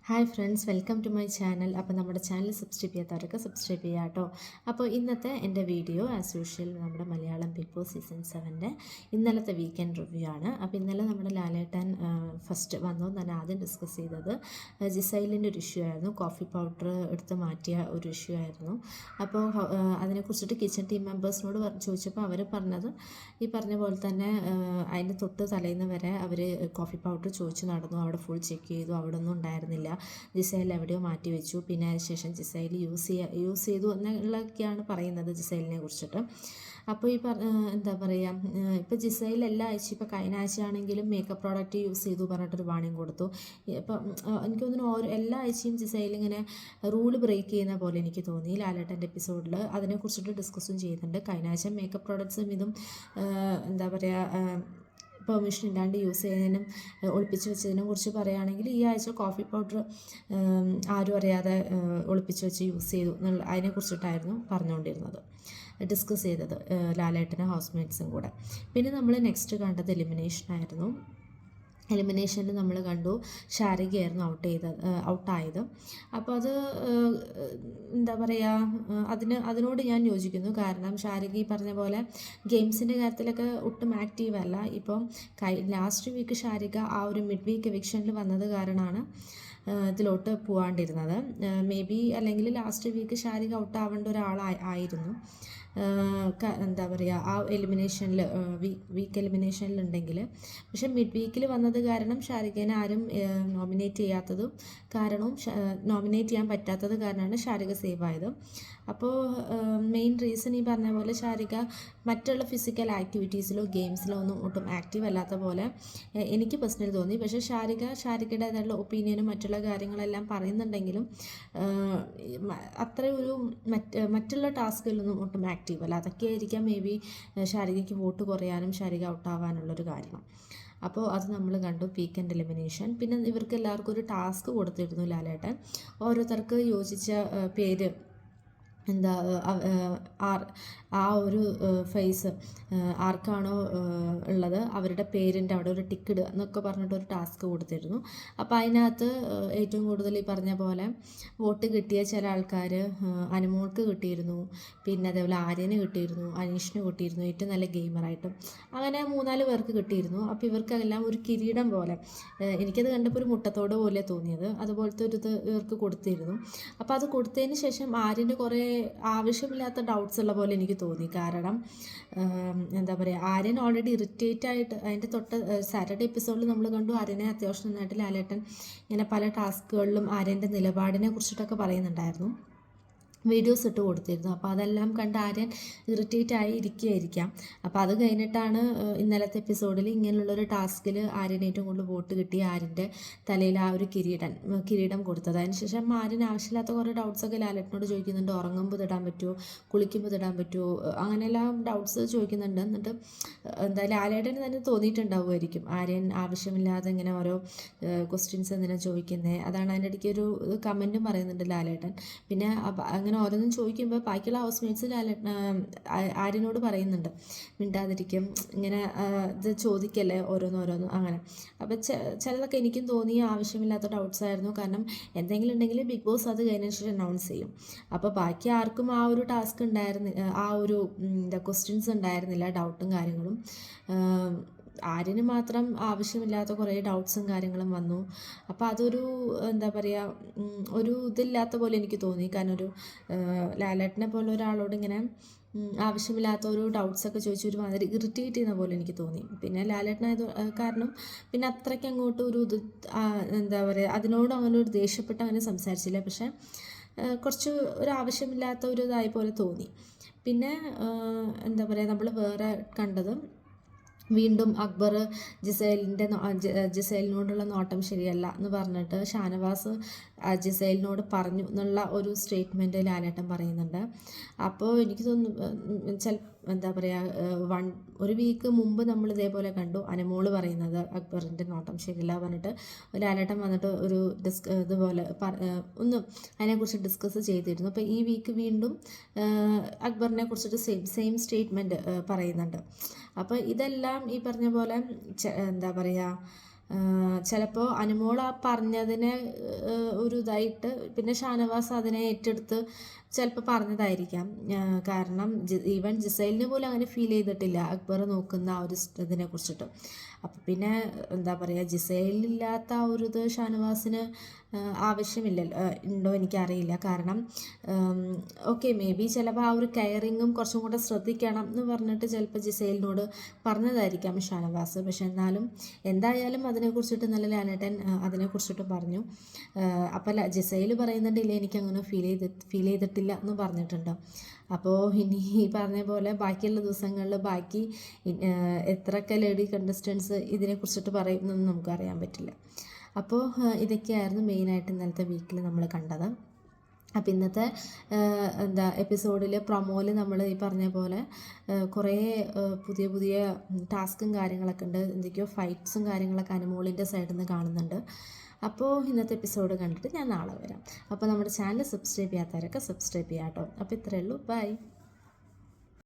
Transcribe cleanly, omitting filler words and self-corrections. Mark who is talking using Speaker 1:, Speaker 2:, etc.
Speaker 1: Hi friends, welcome to my channel. അപ്പോൾ നമ്മുടെ channel subscribe ചെയ്യാത്തവരൊക്കെ subscribe ചെയ്യുക കേട്ടോ. അപ്പോൾ ഇന്നത്തെ എൻ്റെ വീഡിയോ ആസ് യൂഷ്വൽ നമ്മുടെ മലയാളം ബിഗ് ബോസ് സീസൺ 7 ഇന്നലത്തെ വീക്കെൻഡ് റിവ്യൂ ആണ്. അപ്പോൾ ഇന്നലെ നമ്മുടെ ലാലേട്ടൻ ഫസ്റ്റ് വന്നു തന്നെ ആദ്യം ഡിസ്കസ് ചെയ്തത് ജിസൈലിൻ്റെ ഒരു ഇഷ്യൂ ആയിരുന്നു. കോഫി പൗഡർ എടുത്ത് മാറ്റിയ ഒരു ഇഷ്യൂ ആയിരുന്നു. അപ്പോൾ അതിനെക്കുറിച്ചിട്ട് കിച്ചൺ ടീം മെമ്പേഴ്സിനോട് ചോദിച്ചപ്പോൾ അവർ പറഞ്ഞത് ഈ പറഞ്ഞ പോലെ തന്നെ അതിൻ്റെ തൊട്ട് തലേന്ന് വരെ അവർ കോഫി പൗഡർ ചോദിച്ചു നടന്നു. അവിടെ ഫുൾ ചെക്ക് ചെയ്തു, അവിടെ ഒന്നും ഉണ്ടായിരുന്നില്ല. ജിസൈൽ എവിടെയോ മാറ്റി വെച്ചു. പിന്നെ അതിനുശേഷം ജിസൈൽ യൂസ് ചെയ്തു എന്നുള്ളതൊക്കെയാണ് പറയുന്നത് ജിസൈലിനെ കുറിച്ചിട്ട്. അപ്പോൾ ഈ എന്താ പറയുക, ഇപ്പോൾ ജിസൈൽ എല്ലാ ആഴ്ച ഇപ്പോൾ കഴിഞ്ഞ ആഴ്ചയാണെങ്കിലും മേക്കപ്പ് പ്രോഡക്റ്റ് യൂസ് ചെയ്തു പറഞ്ഞിട്ടൊരു വാണിംഗ് കൊടുത്തു. ഇപ്പം എനിക്ക് തോന്നുന്നു എല്ലാ ആഴ്ചയും ജിസൈൽ ഇങ്ങനെ റൂൾ ബ്രേക്ക് ചെയ്യുന്ന പോലെ എനിക്ക് തോന്നി. ലാലേട്ടൻ്റെ എപ്പിസോഡിൽ അതിനെക്കുറിച്ചിട്ട് ഡിസ്കസും ചെയ്യുന്നുണ്ട്. കഴിഞ്ഞ ആഴ്ച മേക്കപ്പ് പ്രോഡക്ട്സും ഇതും എന്താ പറയുക പെർമിഷൻ ഇല്ലാണ്ട് യൂസ് ചെയ്യുന്നതിനും ഒളിപ്പിച്ച് വെച്ചതിനെ കുറിച്ച് പറയുകയാണെങ്കിൽ ഈ ആഴ്ച കോഫി പൗഡർ ആരും അറിയാതെ ഒളിപ്പിച്ച് വെച്ച് യൂസ് ചെയ്തു എന്നുള്ള അതിനെക്കുറിച്ചിട്ടായിരുന്നു പറഞ്ഞുകൊണ്ടിരുന്നത്, ഡിസ്കസ് ചെയ്തത് ലാലേട്ടനും ഹൗസ്മേറ്റ്സും കൂടെ. പിന്നെ നമ്മൾ നെക്സ്റ്റ് കണ്ടത് എലിമിനേഷനായിരുന്നു. എലിമിനേഷനിൽ നമ്മൾ കണ്ടു ശാരികയായിരുന്നു ഔട്ടായത്. അപ്പോൾ അത് എന്താ പറയുക, അതിനോട് ഞാൻ യോജിക്കുന്നു. കാരണം ശാരിക ഈ പറഞ്ഞ പോലെ ഗെയിംസിൻ്റെ കാര്യത്തിലൊക്കെ ഒട്ടും ആക്റ്റീവ് അല്ല. ഇപ്പം ലാസ്റ്റ് വീക്ക് ശാരിക ആ ഒരു മിഡ് വീക്ക് എവിക്ഷനിൽ വന്നത് കാരണമാണ് ഇതിലോട്ട് പോകാണ്ടിരുന്നത്. മേ ബി അല്ലെങ്കിൽ ലാസ്റ്റ് വീക്ക് ശാരിക ഔട്ട് ആവേണ്ട ഒരാളായിരുന്നു. എന്താ പറയുക, ആ എലിമിനേഷനിൽ വീക്ക് എലിമിനേഷനിലുണ്ടെങ്കിൽ. പക്ഷേ മിഡ് വീക്കിൽ വന്നത് കാരണം ശാരികനെ ആരും നോമിനേറ്റ് ചെയ്യാത്തതും കാരണവും നോമിനേറ്റ് ചെയ്യാൻ പറ്റാത്തത് കാരണമാണ് ശാരിക സേവ് ആയത്. അപ്പോൾ മെയിൻ റീസൺ ഈ പറഞ്ഞ പോലെ ശാരിക മറ്റുള്ള ഫിസിക്കൽ ആക്ടിവിറ്റീസിലോ ഗെയിംസിലോ ഒന്നും ഒട്ടും ആക്റ്റീവ് അല്ലാത്ത പോലെ എനിക്ക് പേഴ്സണലി തോന്നി. പക്ഷേ ശാരികയുടേതായിട്ടുള്ള ഒപ്പീനിയനും മറ്റുള്ള കാര്യങ്ങളെല്ലാം പറയുന്നുണ്ടെങ്കിലും അത്ര ഒരു മറ്റുള്ള ടാസ്കുകളിലൊന്നും ഒട്ടും ആക്റ്റീവ് അല്ല. അതൊക്കെ ആയിരിക്കാം മേ ബി ശാരികയ്ക്ക് വോട്ട് കുറയാനും ശാരിക ഔട്ടാവാനുള്ളൊരു കാരണം. അപ്പോൾ അത് നമ്മൾ കണ്ടു വീക്കെൻഡ് എലിമിനേഷൻ. പിന്നെ ഇവർക്ക് എല്ലാവർക്കും ഒരു ടാസ്ക് കൊടുത്തിരുന്നു ലാലേട്ടൻ. ഓരോരുത്തർക്ക് യോജിച്ച പേര് എന്താ ആ ഒരു ഫേസ് ആർക്കാണോ ഉള്ളത് അവരുടെ പേരിൻ്റെ അവിടെ ഒരു ടിക്ക് ഇടുക എന്നൊക്കെ പറഞ്ഞിട്ടൊരു ടാസ്ക് കൊടുത്തിരുന്നു. അപ്പോൾ അതിനകത്ത് ഏറ്റവും കൂടുതൽ ഈ പറഞ്ഞ പോലെ വോട്ട് കിട്ടിയ ചില ആൾക്കാർ അനുമോൾക്ക് കിട്ടിയിരുന്നു, പിന്നെ അതേപോലെ ആര്യന് കിട്ടിയിരുന്നു, അനീഷിന് കിട്ടിയിരുന്നു, ഏറ്റവും നല്ല ഗെയിമറായിട്ടും അങ്ങനെ 3-4 പേർക്ക് കിട്ടിയിരുന്നു. അപ്പോൾ ഇവർക്കെല്ലാം ഒരു കിരീടം പോലെ, എനിക്കത് കണ്ടപ്പോൾ ഒരു മുട്ടത്തോട് പോലെ തോന്നിയത്, അതുപോലത്തെ ഒരു ഇത് ഇവർക്ക് കൊടുത്തിരുന്നു. അപ്പോൾ അത് കൊടുത്തതിന് ശേഷം ആര്യൻ്റെ കുറേ ആവശ്യമില്ലാത്ത ഡൗട്ട്സ് ഉള്ള പോലെ എനിക്ക് തോന്നി. കാരണം എന്താ പറയുക, ആര്യൻ ഓൾറെഡി ഇറിറ്റേറ്റ് ആയിട്ട് അതിൻ്റെ തൊട്ട് സാറ്റർഡേ എപ്പിസോഡിൽ നമ്മൾ കണ്ടു ആര്യനെ അത്യാവശ്യം നന്നായിട്ട് ലാലേട്ടൻ ഇങ്ങനെ പല ടാസ്കുകളിലും ആര്യൻ്റെ നിലപാടിനെ കുറിച്ചിട്ടൊക്കെ പറയുന്നുണ്ടായിരുന്നു, വീഡിയോസ് ഇട്ട് കൊടുത്തിരുന്നു. അപ്പോൾ അതെല്ലാം കണ്ട് ആര്യൻ ഇറിറ്റേറ്റ് ആയി ഇരിക്കുകയായിരിക്കാം. അപ്പോൾ അത് കഴിഞ്ഞിട്ടാണ് ഇന്നലത്തെ എപ്പിസോഡിൽ ഇങ്ങനെയുള്ളൊരു ടാസ്കിൽ ആര്യന് ഏറ്റവും കൂടുതൽ വോട്ട് കിട്ടി ആര്യൻ്റെ തലയിൽ ആ ഒരു കിരീടം കൊടുത്തത്. അതിനുശേഷം ആര്യന് ആവശ്യമില്ലാത്ത കുറേ ഡൗട്ട്സൊക്കെ ലാലേട്ടനോട് ചോദിക്കുന്നുണ്ട്. ഉറങ്ങുമ്പോൾ ഇടാൻ പറ്റുമോ, കുളിക്കുമ്പോൾ ഇടാൻ പറ്റുമോ, അങ്ങനെയെല്ലാം ഡൗട്ട്സ് ചോദിക്കുന്നുണ്ട്. എന്നിട്ട് എന്താ ലാലേട്ടന് തന്നെ തോന്നിയിട്ടുണ്ടാവുമായിരിക്കും ആര്യൻ ആവശ്യമില്ലാതെ ഇങ്ങനെ ഓരോ ക്വസ്റ്റ്യൻസ് എന്തിനാ ചോദിക്കുന്നത്. അതാണ് അതിൻ്റെ ഇടയ്ക്ക് ഒരു കമൻറ്റും പറയുന്നുണ്ട് ലാലേട്ടൻ. പിന്നെ അങ്ങനെ ഓരോന്നും ചോദിക്കുമ്പോൾ ബാക്കിയുള്ള ഹൗസ്മേറ്റ്സ് ആര്യനോട് പറയുന്നുണ്ട് മിണ്ടാതിരിക്കും, ഇങ്ങനെ ഇത് ചോദിക്കല്ലേ ഓരോന്നോരോന്നും അങ്ങനെ. അപ്പോൾ ചിലതൊക്കെ എനിക്കും തോന്നിയ ആവശ്യമില്ലാത്ത ഡൗട്ട്സ് ആയിരുന്നു. കാരണം എന്തെങ്കിലും ഉണ്ടെങ്കിൽ ബിഗ് ബോസ് അത് കഴിഞ്ഞ ശേഷം അനൗൺസ് ചെയ്യും. അപ്പോൾ ബാക്കി ആർക്കും ആ ഒരു ടാസ്ക് ആ ഒരു ക്വസ്റ്റ്യൻസ് ഉണ്ടായിരുന്നില്ല, ഡൗട്ടും കാര്യങ്ങളും. ആര്യന് മാത്രം ആവശ്യമില്ലാത്ത കുറേ ഡൗട്ട്സും കാര്യങ്ങളും വന്നു. അപ്പോൾ അതൊരു എന്താ പറയുക, ഒരു ഇതില്ലാത്ത പോലെ എനിക്ക് തോന്നി. കാരണം ഒരു ലാലേട്ടനെ പോലെ ഒരാളോട് ഇങ്ങനെ ആവശ്യമില്ലാത്ത ഒരു ഡൗട്ട്സൊക്കെ ചോദിച്ച് ഒരു മാതിരി ഇറിറ്റേറ്റ് ചെയ്യുന്ന പോലെ എനിക്ക് തോന്നി. പിന്നെ ലാലേട്ടനായത് കാരണം പിന്നെ അത്രയ്ക്ക് അങ്ങോട്ട് ഒരു ഇത് എന്താ പറയുക, അതിനോട് അങ്ങനെ ഒരു ദേഷ്യപ്പെട്ട് അങ്ങനെ സംസാരിച്ചില്ല. പക്ഷേ കുറച്ച് ഒരു ആവശ്യമില്ലാത്ത ഒരു ഇതായ പോലെ തോന്നി. പിന്നെ എന്താ പറയുക, നമ്മൾ വേറെ കണ്ടത് വീണ്ടും അക്ബർ ജിസൈലിനോടുള്ള നോട്ടം ശരിയല്ല എന്ന് പറഞ്ഞിട്ട് ഷാനവാസ് ജിസൈലിനോട് പറഞ്ഞു എന്നുള്ള ഒരു സ്റ്റേറ്റ്മെൻറ്റ് ലാലേട്ടൻ പറയുന്നുണ്ട്. അപ്പോൾ എനിക്ക് തോന്നുന്നു എന്താ പറയുക, ഒരു വീക്ക് മുമ്പ് നമ്മൾ ഇതേപോലെ കണ്ടു അനുമോള് പറയുന്നത് അക്ബറിൻ്റെ നോട്ടം ശരിയല്ല പറഞ്ഞിട്ട് ലാലേട്ടൻ വന്നിട്ട് ഒരു ഇതുപോലെ ഒന്ന് അതിനെക്കുറിച്ച് ഡിസ്കസ് ചെയ്തിരുന്നു. അപ്പോൾ ഈ വീക്ക് വീണ്ടും അക്ബറിനെ കുറിച്ചിട്ട് സെയിം സ്റ്റേറ്റ്മെൻറ്റ് പറയുന്നുണ്ട്. അപ്പോൾ ഇതെല്ലാം ഈ പറഞ്ഞ പോലെ എന്താ പറയുക, ചിലപ്പോൾ അനുമോൾ ആ പറഞ്ഞതിനെ ഒരു ഇതായിട്ട് പിന്നെ ഷാനവാസ് അതിനെ ഏറ്റെടുത്ത് ചിലപ്പോൾ പറഞ്ഞതായിരിക്കാം. കാരണം ഈവൻ ജിസൈലിന് പോലും അങ്ങനെ ഫീൽ ചെയ്തിട്ടില്ല അക്ബർ നോക്കുന്ന ആ ഒരു ഇതിനെ കുറിച്ചിട്ട്. അപ്പം പിന്നെ എന്താ പറയുക, ജിസൈലില്ലാത്ത ആ ഒരു ഇത് ഷാനവാസിന് ആവശ്യമില്ലല്ലോ, ഉണ്ടോ എനിക്കറിയില്ല. കാരണം ഓക്കെ, മേ ബി ചിലപ്പോൾ ആ ഒരു കെയറിങ്ങും കുറച്ചും കൂടെ ശ്രദ്ധിക്കണം എന്ന് പറഞ്ഞിട്ട് ചിലപ്പോൾ ജിസൈലിനോട് പറഞ്ഞതായിരിക്കാം ഷാനവാസ്. പക്ഷെ എന്നാലും എന്തായാലും അതിനെക്കുറിച്ചിട്ട് നല്ല ലാലേട്ടൻ അതിനെക്കുറിച്ചിട്ട് പറഞ്ഞു. അപ്പോൾ ജിസൈൽ പറയുന്നുണ്ട്, ഇല്ല എനിക്കങ്ങനെ ഫീൽ ചെയ്തിട്ടില്ല എന്ന് പറഞ്ഞിട്ടുണ്ട്. അപ്പോൾ ഇനി ഈ പറഞ്ഞ പോലെ ബാക്കിയുള്ള ദിവസങ്ങളിൽ ബാക്കി എത്രയൊക്കെ ലേഡി കണ്ടസ്റ്റൻസ് ഇതിനെക്കുറിച്ചിട്ട് പറയുന്നൊന്നും നമുക്കറിയാൻ പറ്റില്ല. അപ്പോൾ ഇതൊക്കെയായിരുന്നു മെയിനായിട്ട് ഇന്നലത്തെ വീക്കിൽ നമ്മൾ കണ്ടത്. അപ്പം ഇന്നത്തെ എപ്പിസോഡിൽ പ്രൊമോയിൽ നമ്മൾ ഈ പറഞ്ഞ പോലെ കുറേ പുതിയ പുതിയ ടാസ്കും കാര്യങ്ങളൊക്കെ ഉണ്ട്. എന്തൊക്കെയോ ഫൈറ്റ്സും കാര്യങ്ങളൊക്കെ അനുമോളിൻ്റെ സൈഡിൽ നിന്ന് കാണുന്നുണ്ട്. അപ്പോൾ ഇന്നത്തെ എപ്പിസോഡ് കണ്ടിട്ട് ഞാൻ നാളെ വരാം. അപ്പോൾ നമ്മുടെ ചാനൽ സബ്സ്ക്രൈബ് ചെയ്യാത്തവരൊക്കെ സബ്സ്ക്രൈബ് ചെയ്യാം കേട്ടോ. അപ്പോൾ ഇത്രയേ ഉള്ളൂ, ബൈ.